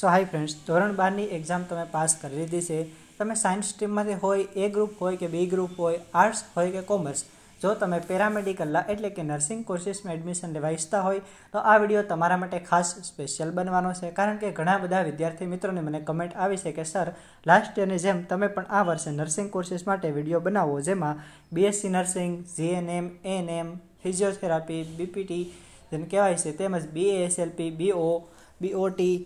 સો hi friends, ધોરણ 12ની exam તમે pass કરી લીધી છે। તમે સાયન્સ સ્ટ્રીમમાંથી હોય, એ ગ્રુપ હોય કે બી ગ્રુપ હોય, આર્ટ્સ હોય કે કોમર્સ, જો તમે પેરામેડિકલના એટલે કે નર્સિંગ કોર્સીસમાં એડમિશન લેવા ઈચ્છતા હોય તો આ વિડીયો તમારા માટે ખાસ સ્પેશિયલ બનવાનો છે। કારણ કે ઘણા બધા વિદ્યાર્થી મિત્રોને મને કમેન્ટ આવી છે કે સર, લાસ્ટ યરની જેમ તમે પણ આ વર્ષે નર્સિંગ કોર્સીસ માટે વિડીયો બનાવો, જેમાં BSc nursing, GNM, ANM, physiotherapy, BPT જેને કહેવાય છે, તેમજ બીએએસએલપી, બીઓ, બીઓટી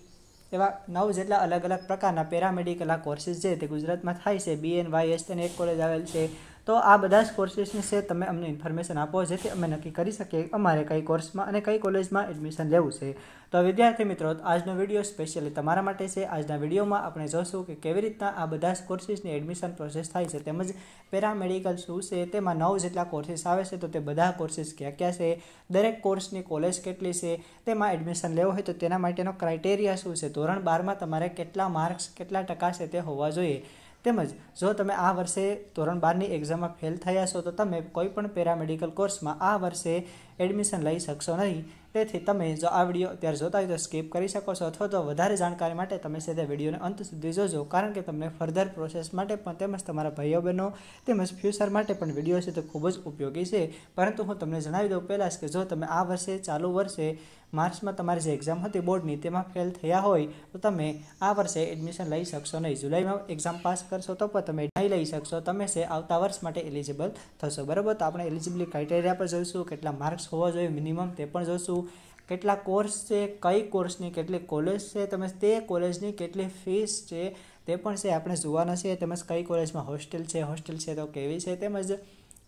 એવા 9 જેટલા અલગ અલગ પ્રકારના પેરામેડિકલના કોર્સીસ છે તે ગુજરાતમાં થાય છે। બીએનવાયએસની એક કોલેજ આવેલ છે। તો આ બધા જ કોર્સીસની છે તમે અમને ઇન્ફોર્મેશન આપો, જેથી અમે નક્કી કરી શકીએ અમારે કઈ કોર્સમાં અને કઈ કોલેજમાં એડમિશન લેવું છે। તો વિદ્યાર્થી મિત્રો, આજનો વિડીયો સ્પેશિયલી તમારા માટે છે। આજના વિડીયોમાં આપણે જોશું કે કેવી રીતના આ બધા જ કોર્સીસની એડમિશન પ્રોસેસ થાય છે, તેમજ પેરામેડિકલ શું છે, તેમાં 9 જેટલા કોર્સીસ આવે છે, તો તે બધા કોર્સીસ ક્યાં ક્યાં છે, દરેક કોર્સની કોલેજ કેટલી છે, તેમાં એડમિશન લેવું હોય તો તેના માટેનો ક્રાઇટેરિયા શું છે, ધોરણ 12માં તમારે કેટલા માર્ક્સ, કેટલા ટકા છે તે હોવા જોઈએ, તેમજ જો તમે આ વર્ષે ધોરણ 12ની એક્ઝામમાં ફેલ થયા છો તો તમે કોઈ પણ પેરામેડિકલ કોર્સમાં આ વર્ષે એડમિશન લઈ શકશો નહીં। તેથી તમે જો આ વિડીયો અત્યારે જોતા હોય તો સ્કીપ કરી શકો છો, અથવા તો વધારે જાણકારી માટે તમે સીધા વિડીયોને અંત સુધી જોજો, કારણ કે તમને ફર્ધર પ્રોસેસ માટે પણ તેમજ તમારા ભાઈઓ બહેનો તેમજ ફ્યુચર માટે પણ વિડીયો છે તે ખૂબ જ ઉપયોગી છે। પરંતુ હું તમને જણાવી દઉં પહેલાં જ કે જો તમે આ વર્ષે ચાલુ વર્ષે માર્ચમાં તમારી જે એક્ઝામ હતી બોર્ડની તેમાં ફેલ થયા હોય તો તમે આ વર્ષે એડમિશન લઈ શકશો નહીં। જુલાઈમાં એક્ઝામ પાસ કરશો તો પણ તમે નહીં લઈ શકશો, તમે છે આવતા વર્ષ માટે એલિજિબલ થશો, બરાબર। તો આપણે એલિજિબિલિટી ક્રાઇટેરિયા પર જોઈશું, કેટલા માર્ક્સ હોવા જોઈએ મિનિમમ તે પણ જોઈશું, કેટલા કોર્સ છે, કઈ કોર્સની કેટલી કોલેજ છે, તેમજ તે કોલેજની કેટલી ફીસ છે તે પણ છે આપણે જોવાના છે, તેમજ કઈ કોલેજમાં હોસ્ટેલ છે તો કેવી છે, તેમજ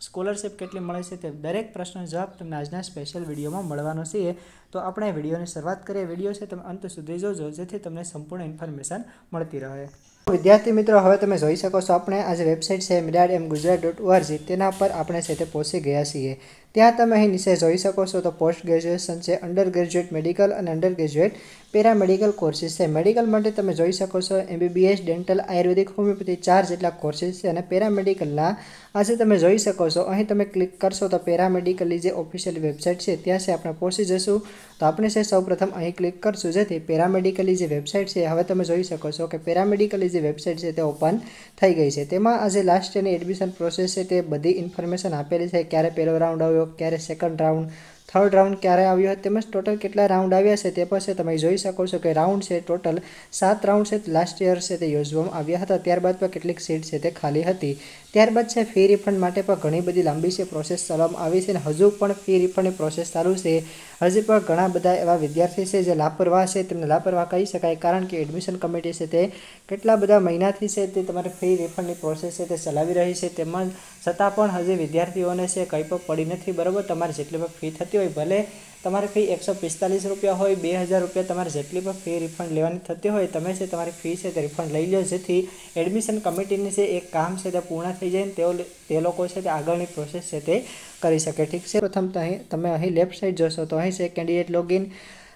સ્કોલરશિપ કેટલી મળે છે, તે દરેક પ્રશ્નનો જવાબ તમને આજના સ્પેશિયલ વિડીયોમાં મળવાનો છે। તો આપણે વિડીયોની શરૂઆત કરીએ। વિડીયો છે તમે અંત સુધી જોજો, જેથી તમને સંપૂર્ણ ઇન્ફોર્મેશન મળતી રહે। વિદ્યાર્થી મિત્રો, હવે તમે જોઈ શકો છો આપણે આ જે વેબસાઇટ છે mirad.mgujarat.org, તેના પર આપણે છે તે પહોંચી ગયા છીએ। ત્યાં તમે અહીં નીચે જોઈ શકો છો તો પોસ્ટ ગ્રેજ્યુએશન છે, અંડર ગ્રેજ્યુએટ મેડિકલ અને અંડર ગ્રેજ્યુએટ પેરામેડિકલ કોર્સીસ છે। મેડિકલ માટે તમે જોઈ શકો છો એમબીબીએસ, ડેન્ટલ, આયુર્વેદિક, હોમિયોપેથી 4 જેટલા કોર્સીસ છે, અને પેરામેડિકલના આજે તમે જોઈ શકો છો અહીં તમે ક્લિક કરશો તો પેરામેડિકલની જે ઓફિશિયલ વેબસાઇટ છે ત્યાં છે આપણે પહોંચી જશું। તો આપણે છે સૌપ્રથમ અહીં ક્લિક કરશું, જેથી પેરામેડિકલની જે વેબસાઇટ છે હવે તમે જોઈ શકો છો કે પેરામેડિકલની જે વેબસાઇટ છે તે ઓપન થઈ ગઈ છે। તેમાં આજે લાસ્ટ યરની એડમિશન પ્રોસેસ છે તે બધી ઇન્ફોર્મેશન આપેલી છે, ક્યારે પહેલો રાઉન્ડ આવ્યો, ક્યારે સેકન્ડ રાઉન્ડ, થર્ડ રાઉન્ડ ક્યારે આવ્યો, તેમજ ટોટલ કેટલા રાઉન્ડ આવ્યા છે તે પણ છે તમે જોઈ શકો છો કે રાઉન્ડ છે ટોટલ 7 રાઉન્ડ છે લાસ્ટ યર છે તે યોજવામાં આવ્યા હતા। ત્યારબાદ પણ કેટલીક સીટ છે તે ખાલી હતી। ત્યારબાદ છે ફી રિફંડ માટે પણ ઘણી બધી લાંબી છે પ્રોસેસ ચલાવવામાં આવી છે, અને હજુ પણ ફી રિફંડની પ્રોસેસ ચાલુ છે। હજી પણ ઘણા બધા એવા વિદ્યાર્થી છે જે લાપરવાહ છે, તેમને લાપરવાહ કહી શકાય, કારણ કે એડમિશન કમિટી છે તે કેટલા બધા મહિનાથી છે તે તમારે ફી રિફંડની પ્રોસેસ છે તે ચલાવી રહી છે, તેમજ છતાં પણ હજી વિદ્યાર્થીઓને છે કંઈ પણ પડી નથી, બરાબર। તમારે જેટલી પણ ફી થતી હોય, ભલે તમારી ફી 145 રૂપિયા હોય, 2000 રૂપિયા, તમારે જેટલી પણ ફી રિફંડ લેવાની થતી હોય, તમે છે તમારી ફી છે તે રિફંડ લઈ લો, જેથી એડમિશન કમિટીની છે એક કામ છે તે પૂર્ણ થઈ જાય ને તે લોકો છે તે આગળની પ્રોસેસ છે તે કરી શકે, ઠીક છે। પ્રથમ તમે અહીં લેફ્ટ સાઈડ જોશો તો અહીં છે કેન્ડિડેટ લોગિન,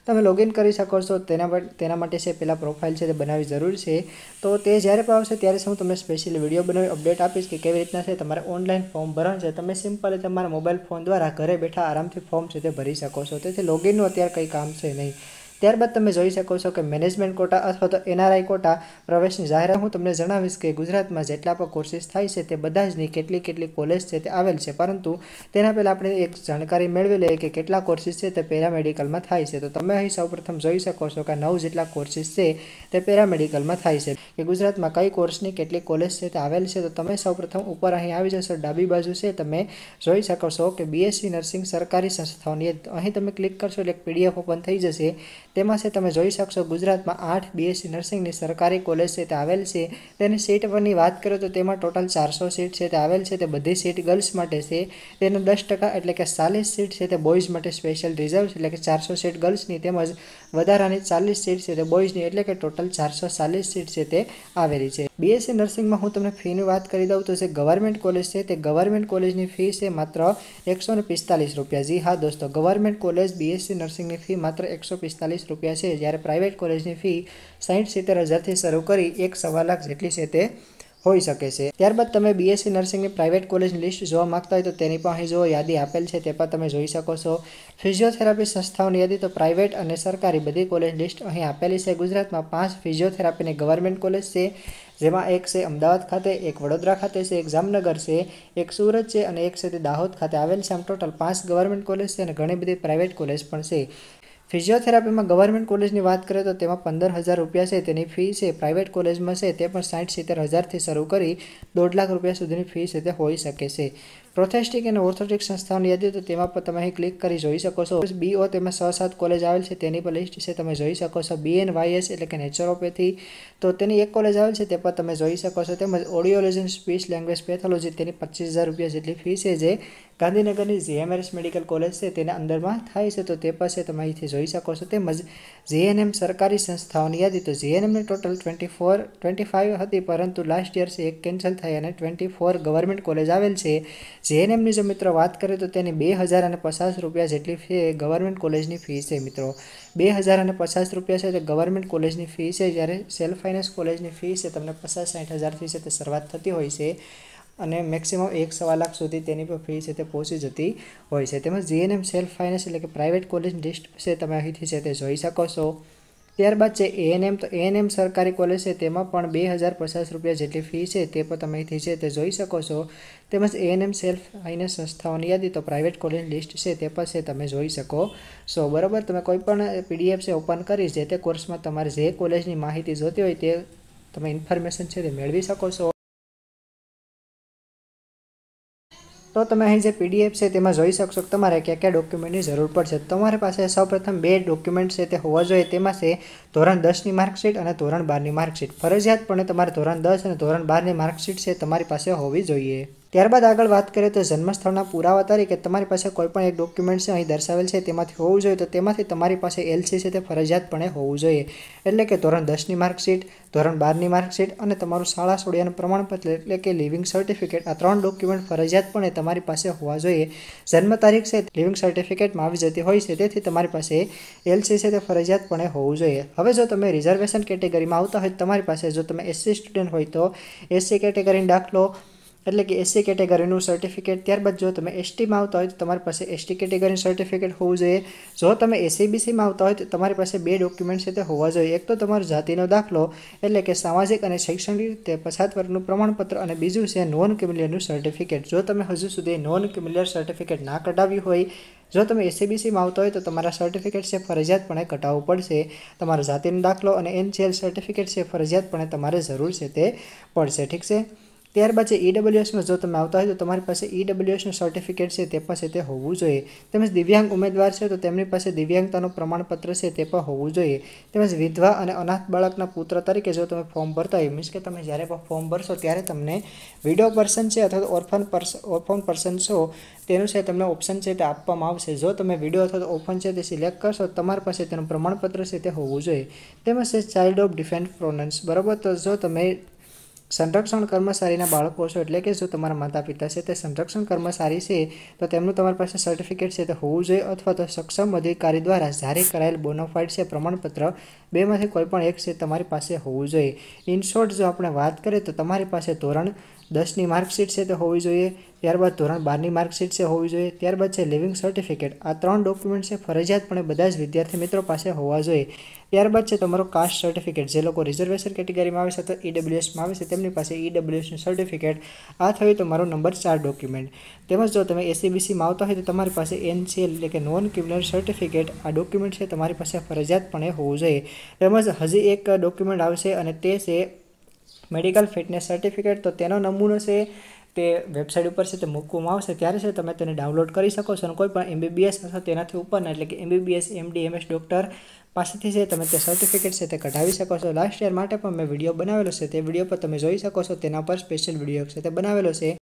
તમે લોગિન કરી શકો છો। તેના માટે છે પહેલાં પ્રોફાઇલ છે તે બનાવવી જરૂર છે। તો તે જ્યારે પણ આવશે ત્યારે હું તમને સ્પેશિયલ વિડીયો બનાવી અપડેટ આપીશ કે કેવી રીતના છે તમારે ઓનલાઈન ફોર્મ ભરવાનું છે। તમે સિમ્પલી તમારા મોબાઈલ ફોન દ્વારા ઘરે બેઠા આરામથી ફોર્મ છે તે ભરી શકો છો, તેથી લોગિનનું અત્યારે કંઈ કામ છે નહીં। ત્યારબાદ તમે જોઈ શકો છો કે મેનેજમેન્ટ કોટા અથવા તો એનઆરઆઈ કોટા પ્રવેશની જાહેરાત હું તમને જણાવીશ કે ગુજરાતમાં જેટલા પણ કોર્સીસ થાય છે તે બધા જની કેટલી કોલેજ છે તે આવેલ છે, પરંતુ તેના પહેલાં આપણે એક જાણકારી મેળવી લઈએ કે કેટલા કોર્સીસ છે તે પેરામેડિકલમાં થાય છે। તો તમે અહીં સૌપ્રથમ જોઈ શકો છો કે 9 જેટલા કોર્સીસ છે તે પેરામેડિકલમાં થાય છે, કે ગુજરાતમાં કઈ કોર્સની કેટલી કોલેજ છે તે આવેલ છે। તો તમે સૌપ્રથમ ઉપર અહીં આવી જશો, ડાબી બાજુ છે તમે જોઈ શકો છો કે બીએસસી નર્સિંગ સરકારી સંસ્થાઓની, અહીં તમે ક્લિક કરશો એટલે એક પીડીએફ ઓપન થઈ જશે। તેમાં છે તમે જોઈ શકશો ગુજરાતમાં 8 બીએસસી નર્સિંગની સરકારી કોલેજ છે તે આવેલ છે। તેની સીટ પરની વાત કરીએ તો તેમાં ટોટલ 400 સીટ છે તે આવેલ છે, તે બધી સીટ ગર્લ્સ માટે છે। તેનો 10% એટલે કે 40 સીટ છે તે બોયઝ માટે સ્પેશિયલ રિઝર્વ છે, એટલે કે 400 સીટ ગર્લ્સની, તેમજ વધારાની 40 સીટ છે તે બોયઝની, એટલે કે ટોટલ 440 સીટ છે તે આવેલી છે। બીએસસી નર્સિંગમાં હું તમને ફીની વાત કરી દઉં તો જે ગવર્મેન્ટ કોલેજ છે તે ગવર્મેન્ટ કોલેજની ફી છે માત્ર 145 રૂપિયા। જી હા દોસ્તો, ગવર્મેન્ટ કોલેજ બીએસસી નર્સિંગની ફી માત્ર 145 રૂપિયા છે, જ્યારે પ્રાઇવેટ કોલેજની ફી 60-70 હજારથી શરૂ કરી 1.25 લાખ જેટલી છે તે હોઈ શકે છે। ત્યારબાદ તમે BSc નર્સિંગની પ્રાઇવેટ કોલેજની લિસ્ટ જોવા માંગતા હોય તો તેની પણ અહીં જો યાદી આપેલ છે તે પણ તમે જોઈ શકો છો। ફિઝિયોથેરાપી સંસ્થાઓની યાદી તો પ્રાઇવેટ અને સરકારી બધી કોલેજ લિસ્ટ અહીં આપેલી છે। ગુજરાતમાં 5 ફિઝિયોથેરાપીની ગવર્મેન્ટ કોલેજ છે, જેમાં એક છે અમદાવાદ ખાતે, એક વડોદરા ખાતે છે, એક જામનગર છે, એક સુરત છે અને એક છે તે દાહોદ ખાતે આવેલ છે। આમ ટોટલ 5 ગવર્મેન્ટ કોલેજ છે અને ઘણી બધી પ્રાઇવેટ કોલેજ પણ છે। ફિઝિયોથેરાપીમાં ગવર્મેન્ટ કોલેજની વાત કરીએ તો તેમાં 15,000 રૂપિયા છે તેની ફી છે। પ્રાઇવેટ કોલેજમાં છે તે પણ 60-70,000થી શરૂ કરી 1.5 લાખ રૂપિયા સુધીની ફી છે તે હોઈ શકે છે। પ્રોથેસ્ટિક અને ઓર્થોટિક સંસ્થાઓની યાદી તો તેમાં પણ તમે અહીં ક્લિક કરી જોઈ શકો છો। BO તેમાં 6-7 કોલેજ આવેલ છે તેની પણ લિસ્ટ છે તમે જોઈ શકો છો। BNYS એટલે કે નેચરોપેથી તો તેની એક કોલેજ આવેલ છે તે પણ તમે જોઈ શકો છો। તેમજ ઓડિયોલોજી અને સ્પીચ લેંગ્વેજ પેથોલોજી તેની 25,000 રૂપિયા જેટલી ફી છે, જે ગાંધીનગરની GMRS મેડિકલ કોલેજ છે તેના અંદરમાં થાય છે, તો તે પાસે તમે અહીંથી જોઈ શકો છો। તેમજ GNM સરકારી સંસ્થાઓની યાદી તો GNMની ટોટલ 25 હતી, પરંતુ લાસ્ટ યર છે એક કેન્સલ થઈ અને 24 ગવર્મેન્ટ કોલેજ આવેલ છે। GNMની જો મિત્રો વાત કરીએ તો તેની 2,050 રૂપિયા જેટલી ફી ગવર્મેન્ટ કોલેજની ફી છે મિત્રો। 2,050 રૂપિયા છે તે ગવર્મેન્ટ કોલેજની ફી છે, જ્યારે સેલ્ફ ફાઇનાન્સ કોલેજની ફી છે તમને 50-60,000થી છે તે શરૂઆત થતી હોય છે અને મેક્સિમમ 1-1.25 લાખ સુધી તેની પણ ફી છે તે પહોંચી જતી હોય છે। તેમજ GNM સેલ્ફ ફાઇનાન્સ એટલે કે પ્રાઇવેટ કોલેજ લિસ્ટ છે તમે અહીંથી છે તે જોઈ શકો છો। ત્યારબાદ છે ANM, તો ANM સરકારી કોલેજ છે તેમાં પણ 2,050 રૂપિયા જેટલી ફી છે તે પણ તમે અહીંથી છે તે જોઈ શકો છો। તેમજ ANM સેલ્ફ ફાઇનાન્સ સંસ્થાઓની યાદી તો પ્રાઇવેટ કોલેજ લિસ્ટ છે તે પણ છે તમે જોઈ શકો છો, બરાબર। તમે કોઈ પણ PDF છે ઓપન કરી જે તે કોર્સમાં તમારે જે કોલેજની માહિતી જોતી હોય તે તમે ઇન્ફોર્મેશન છે તે મેળવી શકો છો। તો તમે અહીં જે PDF છે તેમાં જોઈ શકશો કે તમારે કયા કયા ડોક્યુમેન્ટની જરૂર પડશે। તમારી પાસે સૌપ્રથમ 2 ડોક્યુમેન્ટ છે તે હોવા જોઈએ, તેમાં છે ધોરણ 10ની માર્કશીટ અને ધોરણ 12ની માર્કશીટ। ફરજિયાતપણે તમારે ધોરણ 10 અને ધોરણ 12ની માર્કશીટ છે તમારી પાસે હોવી જોઈએ। ત્યારબાદ આગળ વાત કરીએ તો જન્મસ્થળના પુરાવા તરીકે તમારી પાસે કોઈ પણ એક ડોક્યુમેન્ટ છે અહીં દર્શાવેલ છે તેમાંથી હોવું જોઈએ, તો તેમાંથી તમારી પાસે LC છે તે ફરજિયાતપણે હોવું જોઈએ। એટલે કે ધોરણ 10ની માર્કશીટ, ધોરણ 12ની માર્કશીટ અને તમારું શાળા સોડિયાનું પ્રમાણપત્ર એટલે કે લિવિંગ સર્ટિફિકેટ, આ 3 ડોક્યુમેન્ટ ફરજિયાતપણે તમારી પાસે હોવા જોઈએ। જન્મ તારીખ છે લિવિંગ સર્ટિફિકેટમાં આવી જતી હોય છે, તેથી તમારી પાસે LC છે તે ફરજિયાતપણે હોવું જોઈએ। હવે જો તમે રિઝર્વેશન કેટેગરીમાં આવતા હોય, તમારી પાસે જો તમે SC સ્ટુડન્ટ હોય તો SC કેટેગરીનો દાખલો એટલે કે SC કેટેગરીનું સર્ટિફિકેટ। ત્યારબાદ જો તમે STમાં આવતા હોય તો તમારી પાસે ST કેટેગરીનું સર્ટિફિકેટ હોવું જોઈએ। જો તમે SCBCમાં આવતા હોય તો તમારી પાસે 2 ડોક્યુમેન્ટ છે તે હોવા જોઈએ। એક તો તમારો જાતિનો દાખલો એટલે કે સામાજિક અને શૈક્ષણિક રીતે પછાત વર્ગનું પ્રમાણપત્ર, અને બીજું છે નોન ક્રિમિલિયરનું સર્ટિફિકેટ। જો તમે હજુ સુધી નોન ક્રિમિલિયર સર્ટિફિકેટ ના કઢાવ્યું હોય, જો તમે SCBCમાં આવતા હોય તો તમારા સર્ટિફિકેટ છે ફરજિયાતપણે કઢાવવું પડશે। તમારો જાતિનો દાખલો અને NCL સર્ટિફિકેટ છે ફરજિયાતપણે તમારે જરૂર છે તે પડશે, ઠીક છે। ત્યારબાદ છે EWSમાં જો તમે આવતા હોય તો તમારી પાસે EWSનું સર્ટિફિકેટ છે તે પાસે તે હોવું જોઈએ। તેમજ દિવ્યાંગ ઉમેદવાર છે તો તેમની પાસે દિવ્યાંગતાનું પ્રમાણપત્ર છે તે પણ હોવું જોઈએ। તેમજ વિધવા અને અનાથ બાળકના પુત્ર તરીકે જો તમે ફોર્મ ભરતા હોય, મીન્સ કે તમે જ્યારે પણ ફોર્મ ભરશો ત્યારે તમને વિડો પર્સન છે અથવા ઓર્ફન પર્સન છો તેનું છે તમને ઓપ્શન છે તે આપવામાં આવશે। જો તમે વિડો અથવા ઓર્ફન છે તે સિલેક્ટ કરશો તો તમારી પાસે તેનું પ્રમાણપત્ર છે તે હોવું જોઈએ। તેમજ છે ચાઇલ્ડ ઓફ ડિફેન્સ પ્રોનન્સ, બરાબર। તો જો તમે સંરક્ષણ કર્મચારીના બાળકો છો, એટલે કે જો તમારા માતા પિતા છે તે સંરક્ષણ કર્મચારી છે તો તેમનું તમારી પાસે સર્ટિફિકેટ છે તે હોવું જોઈએ, અથવા તો સક્ષમ અધિકારી દ્વારા જારી કરાયેલ બોનાફાઇડ છે પ્રમાણપત્ર, બેમાંથી કોઈ પણ એક છે તમારી પાસે હોવું જોઈએ। ઇન શોર્ટ જો આપણે વાત કરીએ તો તમારી પાસે ધોરણ 10ની માર્કશીટ છે તે હોવી જોઈએ, ત્યારબાદ ધોરણ 12ની માર્કશીટ છે હોવી જોઈએ, ત્યારબાદ છે લિવિંગ સર્ટિફિકેટ। આ 3 ડોક્યુમેન્ટ છે ફરજિયાતપણે બધા જ વિદ્યાર્થી મિત્રો પાસે હોવા જોઈએ। ત્યારબાદ છે તમારો કાસ્ટ સર્ટિફિકેટ, જે લોકો રિઝર્વેશન કેટેગરીમાં આવે છે તો EWSમાં આવે છે તેમની પાસે EWSનું સર્ટિફિકેટ। આ થયું તમારું નંબર 4 ડોક્યુમેન્ટ। તેમજ જો તમે SCBCમાં આવતા હોય તો તમારી પાસે NCL એટલે કે નોન ક્રિમિનલ સર્ટિફિકેટ, આ ડોક્યુમેન્ટ છે તમારી પાસે ફરજિયાતપણે હોવું જોઈએ। તેમજ હજી એક ડોક્યુમેન્ટ આવશે અને તે છે મેડિકલ ફિટનેસ સર્ટિફિકેટ। તો તેનો નમૂનો છે તે વેબસાઇટ ઉપર છે તે મૂકવામાં આવશે, ત્યારે છે તમે તેને ડાઉનલોડ કરી શકો છો અને કોઈ પણ MBBS અથવા તેનાથી ઉપરના એટલે કે MBBS, MD, MS ડૉક્ટર પાસેથી છે તમે તે સર્ટિફિકેટ છે તે કઢાવી શકો છો। લાસ્ટ યર માટે પણ મેં વિડીયો બનાવેલો છે, તે વિડીયો પર તમે જોઈ શકો છો, તેના પર સ્પેશિયલ વિડીયો છે તે બનાવેલો છે।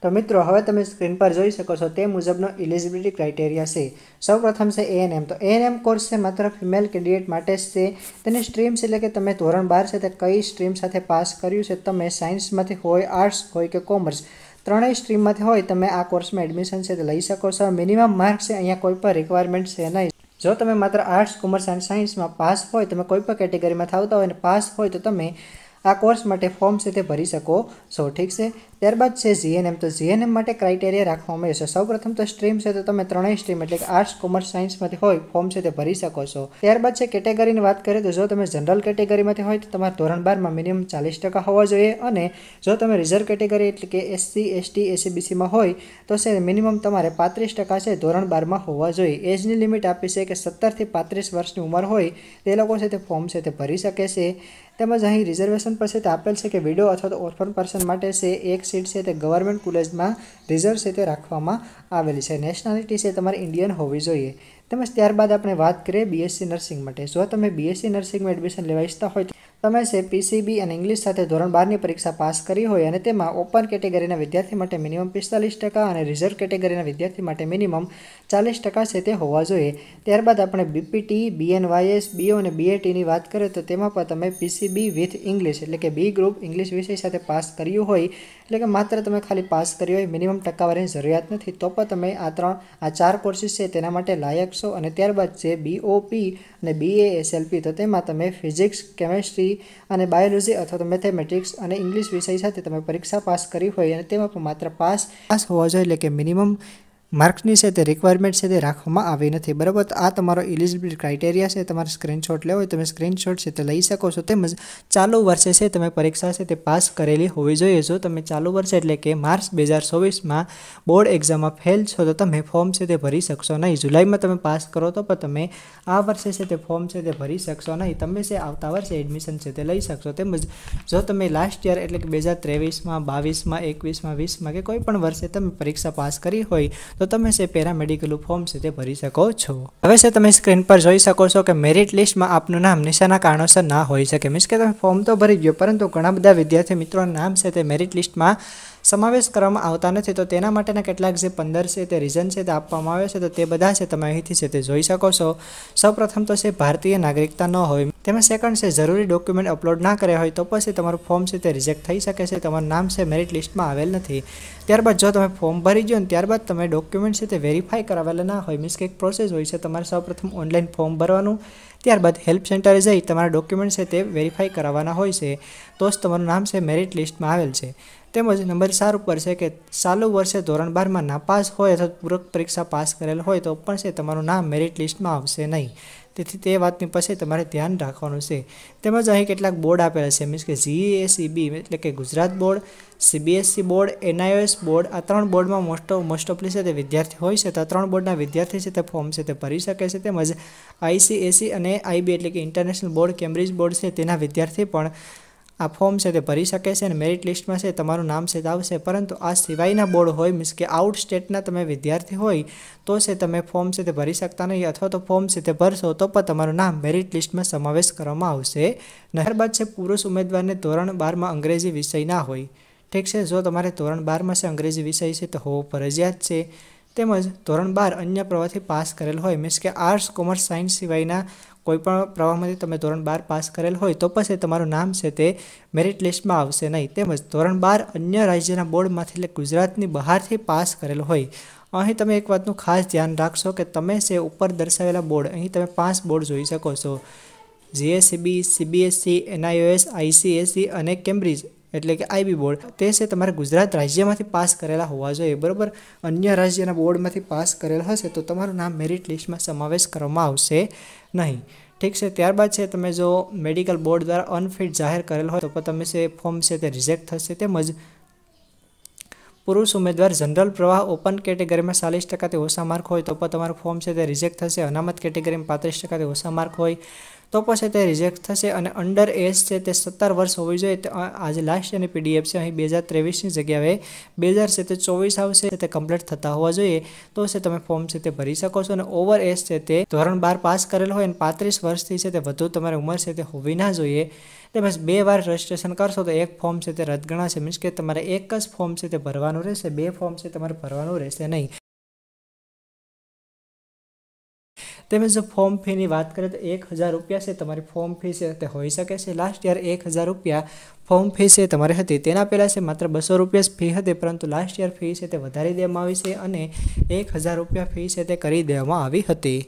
તો મિત્રો હવે તમે સ્ક્રીન પર જોઈ શકો છો તે મુજબનો એલિજિબિલિટી ક્રાઇટેરિયા છે। સૌપ્રથમ છે ANM, તો ANM કોર્સ છે માત્ર ફિમેલ કેન્ડિડેટ માટે જ છે। તેની સ્ટ્રીમ્સ એટલે કે તમે ધોરણ 12 છે તે કઈ સ્ટ્રીમ સાથે પાસ કર્યું છે, તમે સાયન્સમાંથી હોય, આર્ટ્સ હોય કે કોમર્સ, ત્રણેય સ્ટ્રીમમાંથી હોય તમે આ કોર્સમાં એડમિશન છે તે લઈ શકો છો। મિનિમમ માર્ક્સ છે અહીંયા કોઈ પણ રિક્વાયરમેન્ટ છે નહીં। જો તમે માત્ર આર્ટ્સ, કોમર્સ અને સાયન્સમાં પાસ હોય, તમે કોઈ પણ કેટેગરીમાં આવતા હોય અને પાસ હોય તો તમે આ કોર્સ માટે ફોર્મ છે તે ભરી શકો છો. ઠીક છે. ત્યારબાદ છે જીએનએમ. તો જીએનએમ માટે ક્રાઇટેરિયા રાખવામાં આવ્યો છે. સૌપ્રથમ તો સ્ટ્રીમ છે તો તમે ત્રણેય સ્ટ્રીમ એટલે કે આર્ટ્સ, કોમર્સ, સાયન્સમાંથી હોય ફોર્મ છે તે ભરી શકો છો. ત્યારબાદ છે કેટેગરીની વાત કરીએ તો જો તમે જનરલ કેટેગરીમાંથી હોય તો તમારે ધોરણ 12માં મિનિમમ 40% હોવા જોઈએ અને જો તમે રિઝર્વ કેટેગરી એટલે કે SC, ST, SCBCમાં હોય તો છે મિનિમમ તમારે 35% છે ધોરણ 12માં હોવા જોઈએ. એજની લિમિટ આપી છે કે 17 થી 35 વર્ષની ઉંમર હોય તે લોકો છે તે ફોર્મ છે તે ભરી શકે છે. તેમજ અહીં રિઝર્વેશન પર છે તે આપેલ છે કે વિડો અથવા તો ઓર્ફન પર્સન માટે છે એક સીટ છે તે ગવર્મેન્ટ કોલેજમાં રિઝર્વ છે તે રાખવામાં આવેલી છે. નેશનાલિટી છે તમારી ઇન્ડિયન હોવી જોઈએ. તેમજ ત્યારબાદ આપણે વાત કરીએ BSc નર્સિંગ માટે. જો તમે BSc નર્સિંગમાં એડમિશન લેવા ઈચ્છતા હોય તો તમે છે PCB અને ઇંગ્લિશ સાથે ધોરણ 12ની પરીક્ષા પાસ કરી હોય અને તેમાં ઓપન કેટેગરીના વિદ્યાર્થી માટે મિનિમમ 45% અને રિઝર્વ કેટેગરીના વિદ્યાર્થી માટે મિનિમમ 40% છે તે હોવા જોઈએ. ત્યારબાદ આપણે BPT, BNYS, BO અને BATની વાત કરીએ તો તેમાં પણ તમે PCB વિથ ઇંગ્લિશ એટલે કે B ગ્રુપ ઇંગ્લિશ વિષય સાથે પાસ કર્યું હોય એટલે કે માત્ર તમે ખાલી પાસ કર્યું હોય, મિનિમમ ટકાવારીની જરૂરિયાત નથી તો પણ તમે આ 4 કોર્સિસ છે તેના માટે લાયક છો. અને ત્યારબાદ છે BOP અને BASLP તો તેમાં તમે ફિઝિક્સ, કેમેસ્ટ્રી અને બાયોલોજી અથવા તો મેથેમેટિક્સ અને ઇંગ્લિશ વિષય સાથે તમે પરીક્ષા પાસ કરી હોય અને તેમાં પણ માત્ર પાસ હોવા જોઈએ એટલે કે મિનિમમ માર્ક્સની છે તે રિક્વાયરમેન્ટ છે તે રાખવામાં આવી નથી. બરાબર. તો આ તમારો એલિજિબિલિટી ક્રાઇટેરિયા છે. તમારે સ્ક્રીનશોટ લેવો હોય તમે સ્ક્રીનશોટ છે તે લઈ શકો છો. તેમજ ચાલુ વર્ષે છે તમે પરીક્ષા છે તે પાસ કરેલી હોવી જોઈએ. જો તમે ચાલુ વર્ષે એટલે કે માર્ચ 2024માં બોર્ડ એક્ઝામમાં ફેલ છો તો તમે ફોર્મ છે તે ભરી શકશો નહીં. જુલાઈમાં તમે પાસ કરો તો પણ તમે આ વર્ષે છે તે ફોર્મ છે તે ભરી શકશો નહીં. તમે છે આવતા વર્ષે એડમિશન છે તે લઈ શકશો. તેમજ જો તમે લાસ્ટ યર એટલે કે 2023માં, 22માં, 21માં, 20માં કે કોઈ પણ વર્ષે તમે પરીક્ષા પાસ કરી હોય તો તમે છે પેરામેડિકલનું ફોર્મ છે તે ભરી શકો છો. હવે છે તમે સ્ક્રીન પર જોઈ શકો છો કે મેરિટ લિસ્ટમાં આપનું નામ નિશાના કારણોસર ના હોઈ શકે. મીન્સ કે તમે ફોર્મ તો ભરી ગયો પરંતુ ઘણા બધા વિદ્યાર્થી મિત્રોના નામ છે તે મેરિટ લિસ્ટમાં સમાવેશ કરવામાં આવતા નથી. તો તેના માટેના કેટલાક જે 15 છે તે રીઝન છે તે આપવામાં આવે છે. તો તે બધા છે તમે અહીંથી છે તે જોઈ શકો છો. સૌપ્રથમ તો છે ભારતીય નાગરિકતા ન હોય. તેમાં સેકન્ડ છે જરૂરી ડોક્યુમેન્ટ અપલોડ ના કર્યા હોય તો પછી તમારું ફોર્મ છે તે રિજેક્ટ થઈ શકે છે. તમારું નામ છે મેરિટ લિસ્ટમાં આવેલ નથી. ત્યારબાદ જો તમે ફોર્મ ભરી ગયો ને ત્યારબાદ તમે ડોક્યુમેન્ટ છે તે વેરીફાઈ કરાવેલા ના હોય. મીન્સ કે એક પ્રોસેસ હોય છે. તમારે સૌપ્રથમ ઓનલાઈન ફોર્મ ભરવાનું, ત્યારબાદ હેલ્પ સેન્ટરે જઈ તમારા ડોક્યુમેન્ટ છે તે વેરીફાઈ કરાવવાના હોય છે તો જ તમારું નામ છે મેરિટ લિસ્ટમાં આવેલ છે. તેમજ નંબર 4 ઉપર છે કે ચાલુ વર્ષે ધોરણ 12માં નાપાસ હોય અથવા પૂરક પરીક્ષા પાસ કરેલ હોય તો પણ છે તમારું નામ મેરિટ લિસ્ટમાં આવશે નહીં. તેથી તે વાતની પછી તમારે ધ્યાન રાખવાનું છે. તેમજ અહીં કેટલાક બોર્ડ આપેલા છે. મીન્સ કે GACB એટલે કે Gujarat board, CBSE board, NIOS board. આ 3 બોર્ડમાં મોસ્ટ ઓફલી છે તે વિદ્યાર્થી હોય છે. તો આ 3 બોર્ડના વિદ્યાર્થી છે તે ફોર્મ છે તે ભરી શકે છે. તેમજ ICSE અને IB એટલે કે ઇન્ટરનેશનલ બોર્ડ, કેમ્બ્રિજ બોર્ડ છે તેના વિદ્યાર્થી પણ આ ફોર્મ છે તે ભરી શકે છે અને મેરિટ લિસ્ટમાં છે તમારું નામ છે તે આવશે. પરંતુ આ સિવાયના બોર્ડ હોય, મીન્સ કે આઉટ સ્ટેટના તમે વિદ્યાર્થી હોય તો છે તમે ફોર્મ છે તે ભરી શકતા નહીં અથવા તો ફોર્મ છે તે ભરશો તો પણ તમારું નામ મેરિટ લિસ્ટમાં સમાવેશ કરવામાં આવશે. ત્યારબાદ છે પુરુષ ઉમેદવારને ધોરણ 12માં અંગ્રેજી વિષય ના હોય. ઠીક છે. જો તમારે ધોરણ 12માં છે અંગ્રેજી વિષય છે તો હોવો ફરજિયાત છે. તેમજ ધોરણ 12 અન્ય પ્રવાહથી પાસ કરેલ હોય. મીન્સ કે આર્ટ્સ, કોમર્સ, સાયન્સ સિવાયના કોઈપણ પ્રવાહમાંથી તમે ધોરણ 12 પાસ કરેલ હોય તો પછી તમારું નામ છે તે મેરિટ લિસ્ટમાં આવશે નહીં. તેમજ ધોરણ 12 અન્ય રાજ્યના બોર્ડમાંથી એટલે ગુજરાતની બહારથી પાસ કરેલ હોય. અહીં તમે એક વાતનું ખાસ ધ્યાન રાખશો કે તમે છે ઉપર દર્શાવેલા બોર્ડ, અહીં તમે 5 બોર્ડ જોઈ શકો છો. GACB, CBSE, NIOS, ICSE અને કેમ્બ્રિજ એટલે કે IB બોર્ડ. તે છે તમારે ગુજરાત રાજ્યમાંથી પાસ કરેલા હોવા જોઈએ. બરાબર. અન્ય રાજ્યના બોર્ડમાંથી પાસ કરેલ હશે તો તમારું નામ મેરિટ લિસ્ટમાં સમાવેશ કરવામાં આવશે નહીં. ઠીક છે. ત્યારબાદ છે તમે જો મેડિકલ બોર્ડ દ્વારા અનફિટ જાહેર કરેલ હોય તો પણ તમે છે ફોર્મ છે તે રિજેક્ટ થશે. તેમજ પુરુષ ઉમેદવાર જનરલ પ્રવાહ ઓપન કેટેગરીમાં 40%થી ઓછા માર્ક હોય તો પણ તમારું ફોર્મ છે તે રિજેક્ટ થશે. અનામત કેટેગરીમાં 35%થી ઓછા માર્ક હોય તો પછી તે રિજેક્ટ થશે. અને અંડર એજ છે તે 17 વર્ષ હોવી જોઈએ. આજે લાસ્ટ યરની PDF છે. અહીં 2023ની જગ્યાએ 2024 આવશે. તે કમ્પ્લીટ થતા હોવા જોઈએ તો છે તમે ફોર્મ છે તે ભરી શકો છો. અને ઓવર એજ છે તે ધોરણ 12 પાસ કરેલ હોય અને 35 વર્ષથી છે તે વધુ તમારી ઉંમર છે તે હોવી ના જોઈએ. તેમજ 2 વાર રજિસ્ટ્રેશન કરશો તો એક ફોર્મ છે તે રદ ગણાશે. મીન્સ કે તમારે એક જ ફોર્મ છે તે ભરવાનું રહેશે. 2 ફોર્મ છે તમારે ભરવાનું રહેશે નહીં. તેમજ જો ફોર્મ ફીની વાત કરીએ તો 1000 રૂપિયા છે તમારી ફોર્મ ફી છે તે હોઈ શકે છે. લાસ્ટ યર 1000 રૂપિયા ફોર્મ ફી છે તમારી હતી. તેના પહેલાં છે માત્ર 200 રૂપિયા ફી હતી, પરંતુ લાસ્ટ યર ફી છે તે વધારી દેવામાં આવી છે અને 1000 રૂપિયા ફી છે તે કરી દેવામાં આવી હતી.